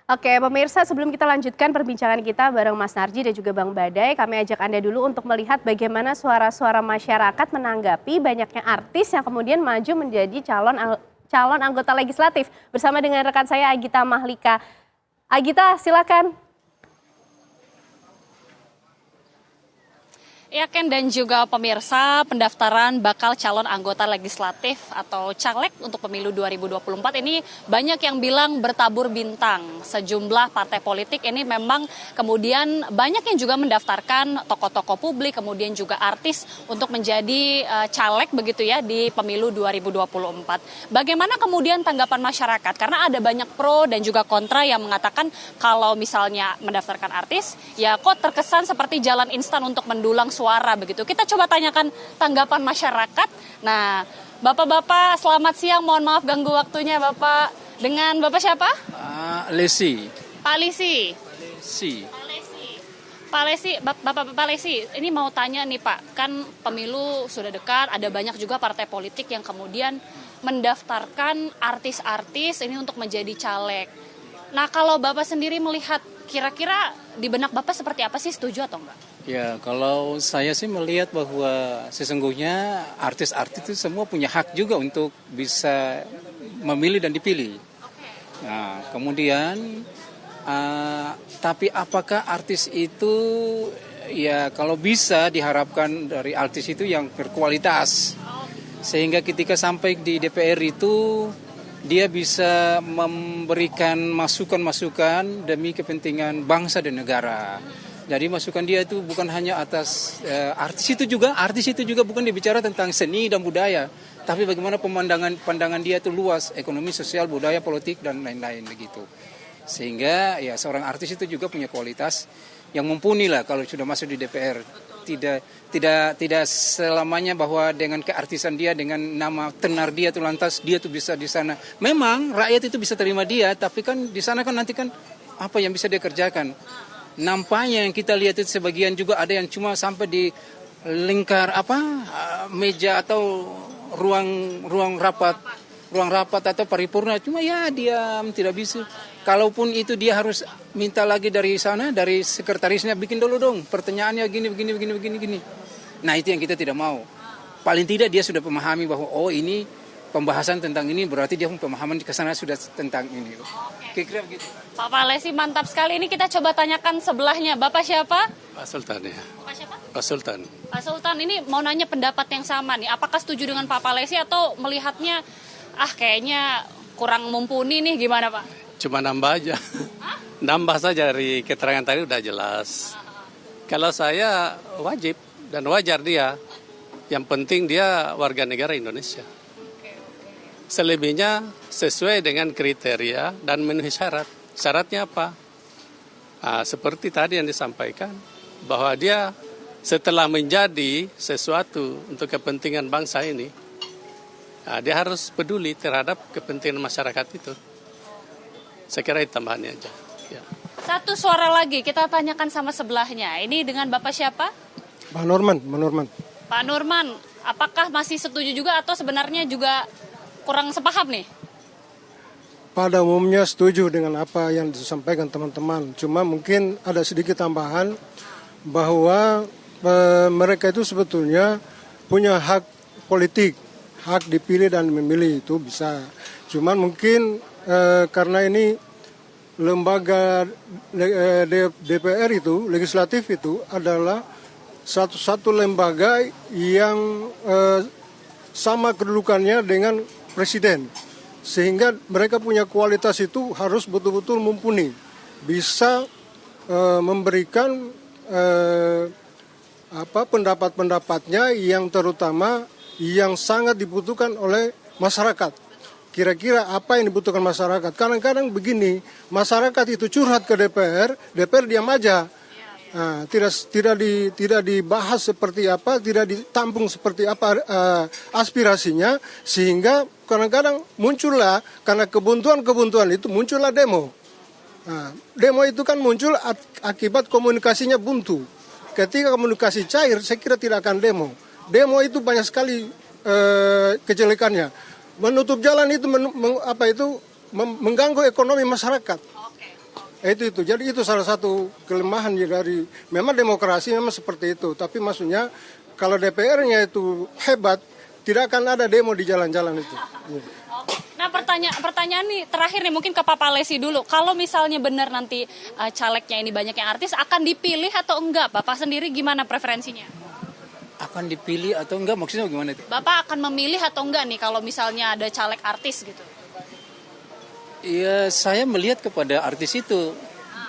Oke, pemirsa, sebelum kita lanjutkan perbincangan kita bareng Mas Narji dan juga Bang Badai, kami ajak Anda dulu untuk melihat bagaimana suara-suara masyarakat menanggapi banyaknya artis yang kemudian maju menjadi calon anggota legislatif. Bersama dengan rekan saya Agita Mahlika. Agita, silakan. Ya Ken dan juga pemirsa, pendaftaran bakal calon anggota legislatif atau caleg untuk pemilu 2024 ini banyak yang bilang bertabur bintang. Sejumlah partai politik ini memang kemudian banyak yang juga mendaftarkan tokoh-tokoh publik, kemudian juga artis untuk menjadi caleg begitu ya di pemilu 2024. Bagaimana kemudian tanggapan masyarakat? Karena ada banyak pro dan juga kontra yang mengatakan kalau misalnya mendaftarkan artis, ya kok terkesan seperti jalan instan untuk mendulang suara begitu. Kita coba tanyakan tanggapan masyarakat. Nah, Bapak-bapak selamat siang, mohon maaf ganggu waktunya Bapak. Dengan Bapak siapa? Lesi. Pak Lisi. Si. Pak Lesi, Bapak Lesi, ini mau tanya nih Pak, kan pemilu sudah dekat, ada banyak juga partai politik yang kemudian mendaftarkan artis-artis ini untuk menjadi caleg. Nah, kalau Bapak sendiri melihat kira-kira di benak Bapak seperti apa sih, setuju atau enggak? Ya, kalau saya sih melihat bahwa sesungguhnya artis-artis itu semua punya hak juga untuk bisa memilih dan dipilih. Nah, kemudian, tapi apakah artis itu, ya kalau bisa diharapkan dari artis itu yang berkualitas. Sehingga ketika sampai di DPR itu, dia bisa memberikan masukan-masukan demi kepentingan bangsa dan negara. Jadi masukan dia itu bukan hanya atas artis itu juga bukan dibicara tentang seni dan budaya, tapi bagaimana pandangan dia itu luas, ekonomi, sosial, budaya, politik dan lain-lain begitu. Sehingga ya seorang artis itu juga punya kualitas yang mumpuni lah kalau sudah masuk di DPR. Tidak selamanya bahwa dengan keartisan dia, dengan nama tenar dia tuh lantas dia tuh bisa di sana. Memang rakyat itu bisa terima dia, tapi kan di sana kan nanti kan apa yang bisa dia kerjakan. Nampaknya yang kita lihat itu sebagian juga ada yang cuma sampai di lingkar meja atau ruang rapat atau paripurna, cuma ya diam, tidak bisa. Kalaupun itu dia harus minta lagi dari sana, dari sekretarisnya, bikin dulu dong pertanyaannya gini. Nah, itu yang kita tidak mau. Paling tidak dia sudah memahami bahwa oh ini pembahasan tentang ini, berarti dia pemahaman ke sana sudah tentang ini. Kira-kira begitu. Pak Palesi mantap sekali. Ini kita coba tanyakan sebelahnya. Bapak siapa? Pak Sultan ya. Bapak siapa? Pak Sultan. Pak Sultan, ini mau nanya pendapat yang sama nih. Apakah setuju dengan Pak Palesi atau melihatnya kayaknya kurang mumpuni nih, gimana Pak? Cuma nambah aja. Nambah saja dari keterangan tadi udah jelas. Kalau saya wajib dan wajar dia. Yang penting dia warga negara Indonesia. Selebihnya sesuai dengan kriteria dan memenuhi syarat. Syaratnya apa? Seperti tadi yang disampaikan, bahwa dia setelah menjadi sesuatu untuk kepentingan bangsa ini, dia harus peduli terhadap kepentingan masyarakat itu. Saya kira itu tambahannya aja. Ya. Satu suara lagi, kita tanyakan sama sebelahnya. Ini dengan Bapak siapa? Pak Norman. Pak Nurman, apakah masih setuju juga atau sebenarnya juga kurang sepaham nih? Pada umumnya setuju dengan apa yang disampaikan teman-teman. Cuma mungkin ada sedikit tambahan bahwa mereka itu sebetulnya punya hak politik, hak dipilih dan memilih itu bisa. Cuma mungkin karena ini lembaga DPR itu, legislatif itu adalah satu lembaga yang sama kedudukannya dengan presiden. Sehingga mereka punya kualitas itu harus betul-betul mumpuni. Bisa memberikan pendapat-pendapatnya yang terutama yang sangat dibutuhkan oleh masyarakat. Kira-kira apa yang dibutuhkan masyarakat? Kadang-kadang begini, masyarakat itu curhat ke DPR diam aja. Nah, tidak dibahas seperti apa, tidak ditampung seperti apa aspirasinya, sehingga kadang-kadang muncullah, karena kebuntuan itu muncullah demo. Nah, demo itu kan muncul akibat komunikasinya buntu. Ketika komunikasi cair, saya kira tidak akan demo. Demo itu banyak sekali kejelekannya. Menutup jalan itu mengganggu ekonomi masyarakat. Itu. Jadi itu salah satu kelemahan dari memang demokrasi memang seperti itu. Tapi maksudnya kalau DPR-nya itu hebat, tidak akan ada demo di jalan-jalan itu. Nah pertanyaan nih terakhir nih mungkin ke Pak Palesi dulu. Kalau misalnya benar nanti calegnya ini banyak yang artis, akan dipilih atau enggak? Bapak sendiri gimana preferensinya? Akan dipilih atau enggak, maksudnya gimana itu? Bapak akan memilih atau enggak nih kalau misalnya ada caleg artis gitu? Ya, saya melihat kepada artis itu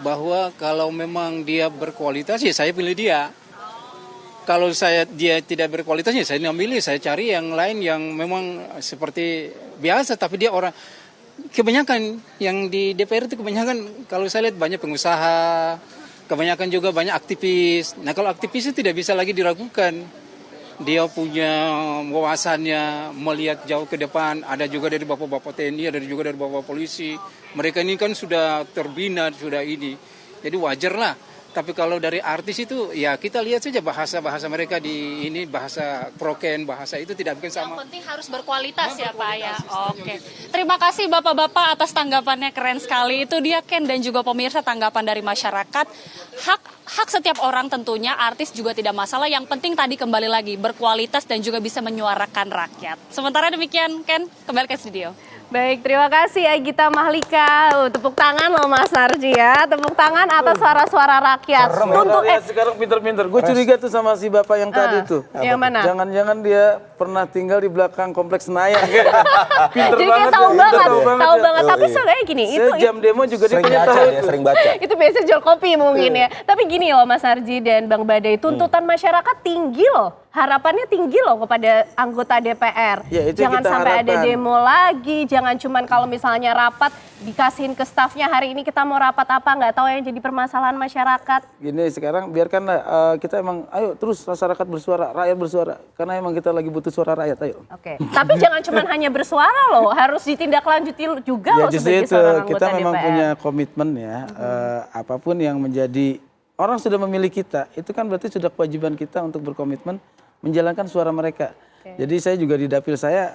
bahwa kalau memang dia berkualitas ya saya pilih dia. Kalau dia tidak berkualitas ya saya nggak pilih, saya cari yang lain yang memang seperti biasa tapi dia orang kebanyakan yang di DPR itu kebanyakan kalau saya lihat banyak pengusaha, kebanyakan juga banyak aktivis. Nah, kalau aktivis itu tidak bisa lagi diragukan. Dia punya wawasannya melihat jauh ke depan, ada juga dari bapak-bapak TNI, ada juga dari bapak polisi. Mereka ini kan sudah terbina, sudah ini. Jadi wajar lah. Tapi kalau dari artis itu ya kita lihat saja bahasa-bahasa mereka di ini, bahasa proken, bahasa itu tidak mungkin sama. Yang penting harus berkualitas ya Pak ya. Oke. Terima kasih Bapak-bapak atas tanggapannya, keren sekali. Itu dia Ken dan juga pemirsa tanggapan dari masyarakat. Hak setiap orang tentunya, artis juga tidak masalah. Yang penting tadi kembali lagi berkualitas dan juga bisa menyuarakan rakyat. Sementara demikian Ken, kembali ke studio. Baik, terima kasih Agita Mahlika. Tepuk tangan loh Mas Narji ya. Tepuk tangan atas suara-suara rakyat. Untuk sekarang pinter-pinter. Gue curiga tuh sama si bapak yang tadi tuh. Yang mana? Jangan-jangan dia pernah tinggal di belakang kompleks Senayan. Pinter Jadi banget. kayak tahu banget, tahu ya. banget. Tapi sebenarnya gini, itu Jam demo juga dia Sering punya baca tahu ya, itu. sering baca. itu biasa jual kopi mungkin ya. Tapi gini loh Mas Narji dan Bang Badai, tuntutan masyarakat tinggi loh. Harapannya tinggi loh kepada anggota DPR. Ya, itu jangan kita sampai ada harapkan. demo lagi, jangan cuman kalau misalnya rapat dikasihin ke stafnya, hari ini kita mau rapat apa, nggak tahu yang jadi permasalahan masyarakat. Gini sekarang biarkanlah kita emang ayo terus masyarakat bersuara, rakyat bersuara. Karena emang kita lagi butuh suara rakyat, ayo. Oke. Tapi jangan cuman hanya bersuara loh, harus ditindaklanjuti juga Ya loh justru sebagai itu seorang anggota kita memang DPR. punya komitmen ya, apapun yang menjadi orang sudah memilih kita, itu kan berarti sudah kewajiban kita untuk berkomitmen menjalankan suara mereka. Jadi saya juga di dapil saya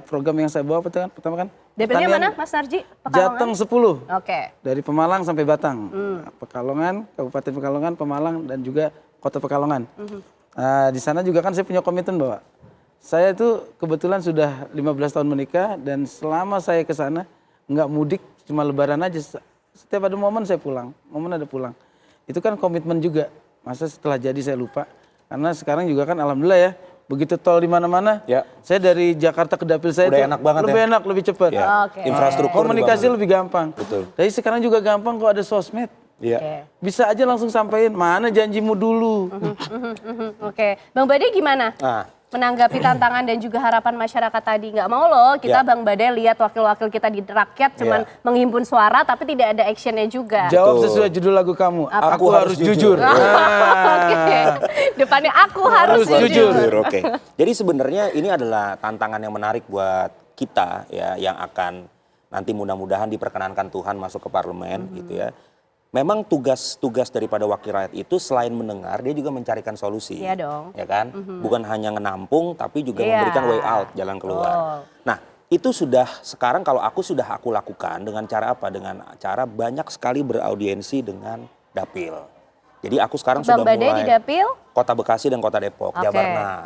program yang saya bawa pertama kan Dapilnya pertanian mana Mas Narji? Jateng 10. Oke. Dari Pemalang sampai Batang. Pekalongan, Kabupaten Pekalongan, Pemalang dan juga Kota Pekalongan. Di sana juga kan saya punya komitmen bahwa saya itu kebetulan sudah 15 tahun menikah dan selama saya ke sana nggak mudik, cuma lebaran aja. Setiap ada momen saya pulang, momen ada pulang. Itu kan komitmen juga. Masa setelah jadi saya lupa. Karena sekarang juga kan alhamdulillah ya, begitu tol di mana-mana, Ya. saya dari Jakarta ke dapil saya Udah itu enak banget lebih ya? enak, lebih cepat. Ya. Oke. Infrastruktur Komunikasi dibangun. lebih gampang. Betul. Jadi sekarang juga gampang kok ada sosmed. Iya. Bisa aja langsung sampein, mana janjimu dulu. Oke. Bang Badai gimana? Nah, Menanggapi tantangan dan juga harapan masyarakat tadi. Nggak mau loh kita Ya. Bang Badai lihat wakil-wakil kita di rakyat cuman Ya. menghimpun suara tapi tidak ada actionnya juga. Jawab Betul. sesuai judul lagu kamu. Apa? Aku harus jujur. Oke. Depannya aku harus jujur. Oke. Jadi sebenarnya ini adalah tantangan yang menarik buat kita ya, yang akan nanti mudah-mudahan diperkenankan Tuhan masuk ke parlemen gitu ya. Memang tugas daripada wakil rakyat itu selain mendengar, dia juga mencarikan solusi. Iya dong. Ya kan? Bukan hanya menampung, tapi juga Iya. memberikan way out, jalan keluar. Nah, itu sudah sekarang kalau aku lakukan dengan cara apa? Dengan cara banyak sekali beraudiensi dengan dapil. Jadi aku sekarang Bang sudah Badai mulai di dapil? Kota Bekasi dan Kota Depok, Oke. Jabar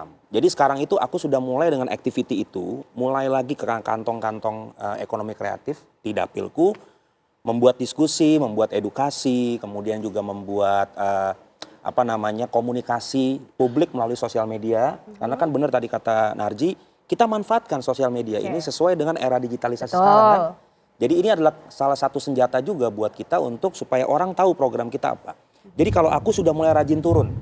6. Jadi sekarang itu aku sudah mulai dengan activity itu, mulai lagi ke kantong-kantong ekonomi kreatif di dapilku, membuat diskusi, membuat edukasi, kemudian juga membuat komunikasi publik melalui sosial media. Karena kan benar tadi kata Narji, kita manfaatkan sosial media ini sesuai dengan era digitalisasi sekarang kan. Jadi ini adalah salah satu senjata juga buat kita untuk supaya orang tahu program kita apa. Jadi kalau aku sudah mulai rajin turun,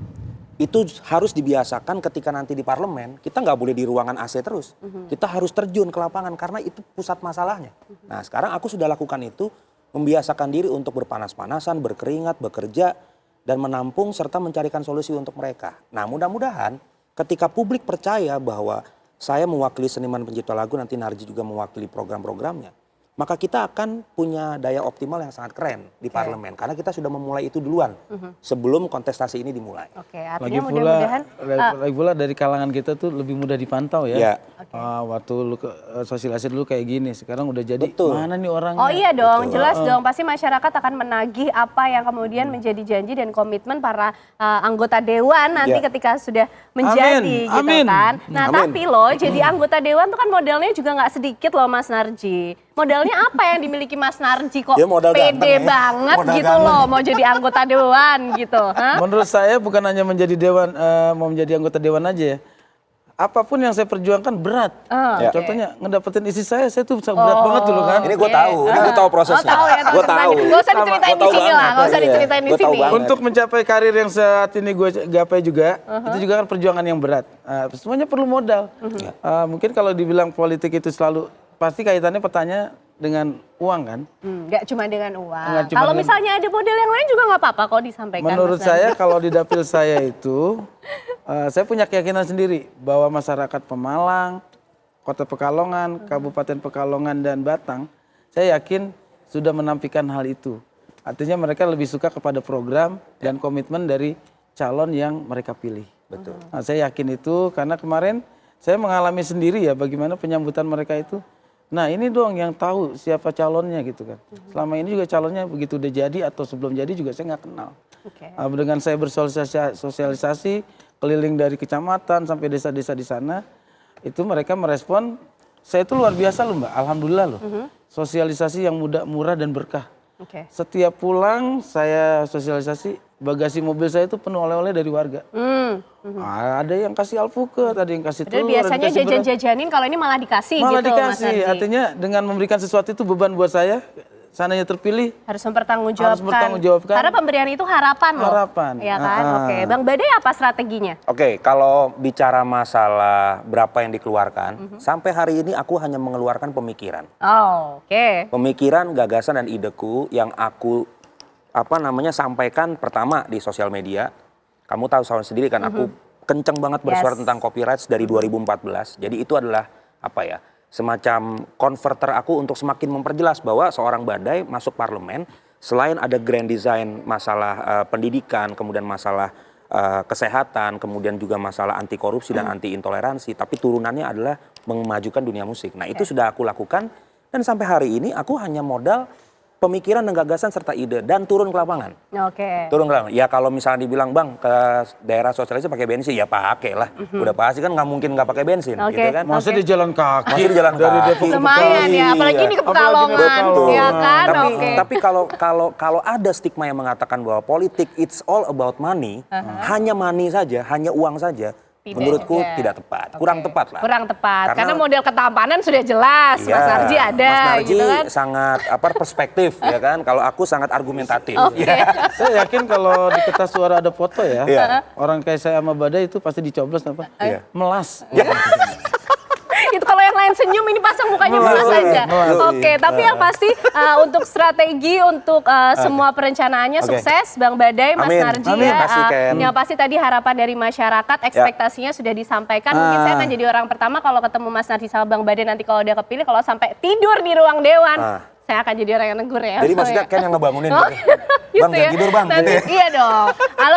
itu harus dibiasakan ketika nanti di parlemen, kita nggak boleh di ruangan AC terus. Kita harus terjun ke lapangan karena itu pusat masalahnya. Nah sekarang aku sudah lakukan itu, membiasakan diri untuk berpanas-panasan, berkeringat, bekerja, dan menampung serta mencarikan solusi untuk mereka. Nah mudah-mudahan ketika publik percaya bahwa saya mewakili seniman pencipta lagu, nanti Narji juga mewakili program-programnya. maka kita akan punya daya optimal yang sangat keren di parlemen. Karena kita sudah memulai itu duluan sebelum kontestasi ini dimulai. Oke, Lagi artinya pula, mudah-mudahan lagi pula dari kalangan kita tuh lebih mudah dipantau ya. Iya. Waktu lu sosialisasi dulu kayak gini, sekarang udah jadi Betul. mana nih orangnya? Oh iya dong, jelas dong. Pasti masyarakat akan menagih apa yang kemudian menjadi janji dan komitmen para anggota dewan nanti Ya. ketika sudah menjadi Amin, gitu amin. kan. Nah Amin. tapi loh, jadi anggota dewan tuh kan modalnya juga nggak sedikit loh Mas Narji. Modalnya apa yang dimiliki Mas Narji kok Ya, modal pede ganteng ya. banget Modal gitu ganteng. loh mau jadi anggota dewan gitu. Hah? Menurut saya bukan hanya menjadi dewan, mau menjadi anggota dewan aja ya. Apapun yang saya perjuangkan berat. Ah, Ya. Contohnya ngedapetin istri saya tuh berat banget dulu kan. Ini gue tahu, ini gue tahu prosesnya. Oh tahu ya, Gue tahu. Gak usah diceritain di Gua tahu sini lah, banget. gak usah Iya. diceritain di Gua tahu sini. banget. Untuk mencapai karir yang saat ini gue gapai juga, itu juga kan perjuangan yang berat. Semuanya perlu modal. Mungkin kalau dibilang politik itu selalu, pasti kaitannya petanya dengan uang kan. Nggak cuma dengan uang. Nggak cuma Kalau dengan- misalnya ada model yang lain juga nggak apa-apa kok disampaikan. Menurut Mas Narji. saya kalau di dapil saya itu, saya punya keyakinan sendiri bahwa masyarakat Pemalang, Kota Pekalongan, Kabupaten Pekalongan dan Batang, saya yakin sudah menampikan hal itu. Artinya mereka lebih suka kepada program dan komitmen dari calon yang mereka pilih. Betul. Nah, saya yakin itu karena kemarin saya mengalami sendiri ya bagaimana penyambutan mereka itu. Nah ini dong yang tahu siapa calonnya gitu kan. Selama ini juga calonnya begitu udah jadi atau sebelum jadi juga saya nggak kenal. Oke. Dengan saya bersosialisasi keliling dari kecamatan sampai desa-desa di sana, itu mereka merespon, saya itu luar biasa loh Mbak, alhamdulillah loh. Sosialisasi yang mudah, murah dan berkah. Oke. Setiap pulang saya sosialisasi, bagasi mobil saya itu penuh oleh-oleh dari warga. Ada yang kasih alpukat, ada yang kasih Padahal telur, ada biasanya yang kasih beras. jajan-jajanin kalau ini malah dikasih Malah gitu Mas dikasih, Narji. artinya dengan memberikan sesuatu itu beban buat saya, sananya terpilih, Harus mempertanggungjawabkan. Harus mempertanggungjawabkan. Karena pemberian itu harapan loh. Harapan. Iya kan? Oke. Bang Badai apa strateginya? Oke, kalau bicara masalah berapa yang dikeluarkan, sampai hari ini aku hanya mengeluarkan pemikiran. Oh, oke. Pemikiran, gagasan, dan ideku yang aku sampaikan pertama di sosial media. Kamu tahu sendiri kan, aku kenceng banget bersuara Yes. tentang copyright dari 2014. Jadi itu adalah semacam converter aku untuk semakin memperjelas bahwa seorang Badai masuk parlemen, selain ada grand design masalah pendidikan, kemudian masalah kesehatan, kemudian juga masalah anti korupsi dan anti intoleransi, tapi turunannya adalah memajukan dunia musik. Nah itu sudah aku lakukan dan sampai hari ini aku hanya modal pemikiran dan gagasan serta ide dan turun ke lapangan. Oke. Turun ke lapangan. Ya kalau misalnya dibilang bang ke daerah sosialisasi pakai bensin, ya pakai lah. Udah pasti kan nggak mungkin nggak pakai bensin, Oke. gitu kan? Masa di jalan kaki, Masih di jalan dari kaki. Depok ke Lumayan ya, apalagi ini ke Apalagi ini Pekalongan, Pekalongan. ya kan? Tapi Oke. kalau ada stigma yang mengatakan bahwa politik it's all about money, hanya money saja, hanya uang saja, Tidak menurutku juga. tidak tepat, kurang Oke. tepat lah. Kurang tepat. Karena- Karena model ketampanan sudah jelas. Iya, Mas Narji ada Mas Narji gitu kan. sangat perspektif ya kan. Kalau aku sangat argumentatif. Oke. Ya. Saya yakin kalau di kertas suara ada foto ya, Iya. orang kayak saya sama Badai itu pasti dicoblos apa? Iya. Melas. Itu kalau yang lain senyum ini pasang mukanya Melas, melas saja. melas. Oke, tapi yang pasti untuk strategi untuk semua perencanaannya Oke. sukses Bang Badai, Mas Amin. Narji Amin. ya. Terima kasih, Ken. Yang pasti tadi harapan dari masyarakat, ekspektasinya sudah disampaikan. Mungkin saya akan jadi orang pertama kalau ketemu Mas Narji sama Bang Badai nanti kalau dia kepilih kalau sampai tidur di ruang dewan. Saya akan jadi orang yang negur ya. Jadi maksudnya Ken yang ngebangunin. Oh, gitu. Bang, jangan tidur bang. Nanti, Gitu ya. iya dong.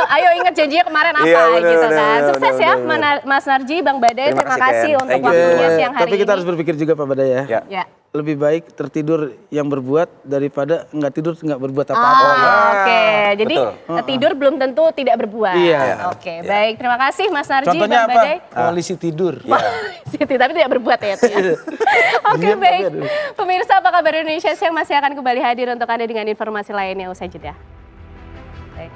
Ayo ingat janjinya kemarin apa Iya, bener, gitu bener, kan. bener, Sukses bener, ya bener. Mas Narji, Bang Badai. Terima Terima kasih, kasih Ken. untuk Thank you. waktunya siang hari Tapi kita ini. harus berpikir juga Pak Badai ya. Ya. Ya. Lebih baik tertidur yang berbuat daripada nggak tidur nggak berbuat apa-apa. Oke, jadi Betul. tidur belum tentu tidak berbuat. Iya. Oke, baik. Terima kasih Mas Narji, Contohnya Bang apa? Badai. Koalisi tidur. Siti, tapi tidak berbuat ya. itu ya. Oke, Diam, baik. tapi aduh. Pemirsa apa kabar Indonesia Siang masih akan kembali hadir untuk Anda dengan informasi lainnya usai jeda. Baik.